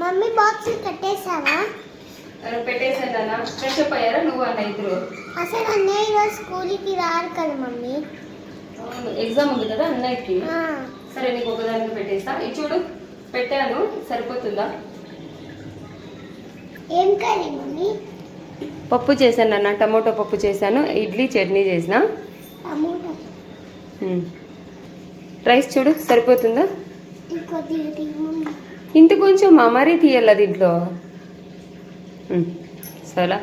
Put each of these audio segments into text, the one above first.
Mummy box కట్టేసావా? పెట్టేసాను. Fresh up అయ్యారా నువ్వు అన్న ఇద్దరు? అసలు అన్నయ్య ఈరోజు స్కూల్కి రారు కదా మమ్మీ. ఎగ్జామ్ ఉంది కదా అన్నయ్యకి. సరే నీకు ఒకదానికి పెట్టేస్తా. ఇది చూడు పెట్టాను, సరిపోతుందా? ఏం కర్రీ మమ్మీ? పప్పు చేశాను అన్న, టమోటో పప్పు చేశాను, ఇడ్లీ చట్నీ చేసిన. టమోటా రైస్ చూడు సరిపోతుందా? ఇంకొద్దిగా ఇంత కొంచెం మరీ తీయాల దీంట్లో. సరే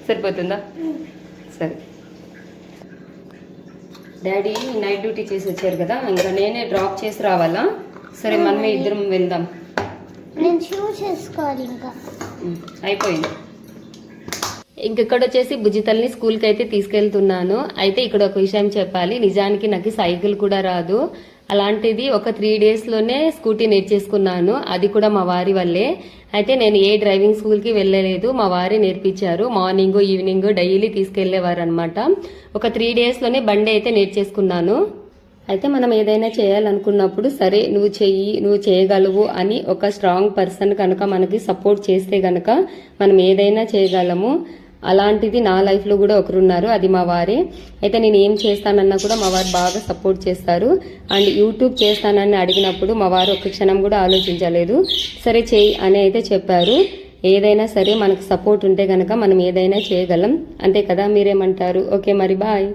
సరిపోతుందా? సరే. డాడీ నైట్ డ్యూటీ చేసి వచ్చారు కదా, ఇంకా నేనే డ్రాప్ చేసి రావాలా? సరే మనమే ఇద్దరం వెళ్దాం. నేను షూ చేసుకోవాలి. ఇంకా అయిపోయింది. ఇంకెక్కడ వచ్చేసి బుజ్జితల్ని స్కూల్కి అయితే తీసుకెళ్తున్నాను. అయితే ఇక్కడ ఒక విషయం చెప్పాలి, నిజానికి నాకు సైకిల్ కూడా రాదు. అలాంటిది ఒక 3 డేస్లోనే స్కూటీ నేర్చేసుకున్నాను, అది కూడా మా వారి వల్లే. అయితే నేను ఏ డ్రైవింగ్ స్కూల్కి వెళ్ళలేదు, మా వారి నేర్పించారు. మార్నింగ్ ఈవినింగ్ డైలీ తీసుకెళ్లేవారు అనమాట. ఒక 3 డేస్లోనే బండి అయితే నేర్చేసుకున్నాను. అయితే మనం ఏదైనా చేయాలనుకున్నప్పుడు సరే నువ్వు చెయ్యి, నువ్వు చేయగలవు అని ఒక స్ట్రాంగ్ పర్సన్ కనుక మనకి సపోర్ట్ చేస్తే గనక మనం ఏదైనా చేయగలము. అలాంటిది నా లైఫ్లో కూడా ఒకరున్నారు, అది మా వారే. అయితే నేను ఏం చేస్తానన్నా కూడా మా వారు బాగా సపోర్ట్ చేస్తారు. అండ్ యూట్యూబ్ చేస్తానని అడిగినప్పుడు మా వారు ఒక్క క్షణం కూడా ఆలోచించలేదు, సరే చెయ్యి అని అయితే చెప్పారు. ఏదైనా సరే మనకు సపోర్ట్ ఉంటే కనుక మనం ఏదైనా చేయగలం, అంతే కదా? మీరేమంటారు? ఓకే మరి బాయ్.